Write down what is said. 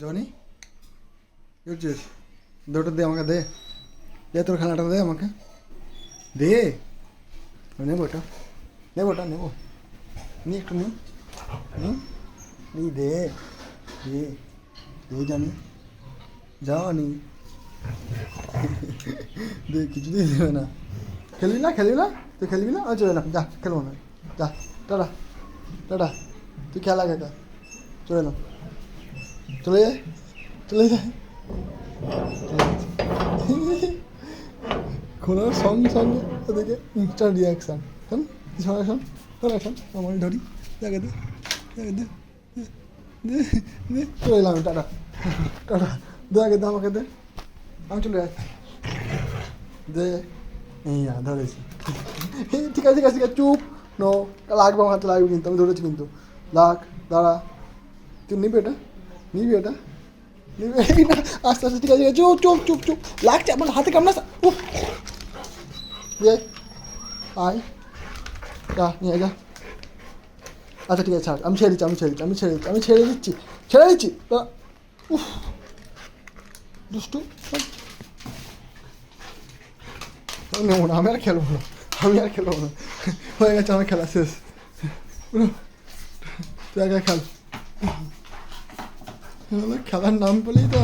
Johnny কি করছিস? দে ওটা দে আমাকে, দে দে তোর খেলাটা দে আমাকে, দে। নেবো ওটা, নেবো ওটা, নেবো নি, একটু নি, নি দে, দে দে জানি, জানি দে, কিছুতেই দেবে না। খেলবি না, খেলবি না, তুই খেলবি না, চলে এলাম, যা খেলবো না, যা, টাটা টাটা, তুই খেলা খেলা, চলে এলাম, চলে যায়, চলে যায়, কোনো সঙ্গে সঙ্গে ওদিকে ইনস্ট্যান্ট রিয়াকশান। শোন শোন শোন শোন শোন, আমার ধরি, জায়গা দে, জায়গা দে, দে দে, চলে এলাম, টাটা টাটা, দে আগে, দে আমাকে, দে, আমি চলে যাই, দে, এই ধরেছি, ঠিক আছে ঠিক আছে ঠিক আছে, চুপ, নো, লাগবে আমার হাতে, লাগবে কিন্তু, আমি ধরেছি কিন্তু, লাগ, দাঁড়া, তুই নিবি এটা, নিবি এটা, নিবি না, আস্তে আস্তে, ঠিক আছে ঠিক আছে, চুপ চুপ চুপ চুপ, লাগছে আমার হাতে, কামড়া, উফ, দে, আয়, যা নিয়ে যা, আচ্ছা ঠিক আছে ছাড়, আমি ছেড়ে দিচ্ছি, আমি ছেড়ে দিচ্ছি, আমি ছেড়ে দিচ্ছি, আমি ছেড়ে দিচ্ছি, ছেড়ে দিচ্ছি, উফ, দুষ্টু, নেবো না, আমি আর খেলবো না, আমি আর খেলবো না, হয়ে গেছে আমার খেলা শেষ, তুই আগে খেল, খেলার নাম পেলেই তো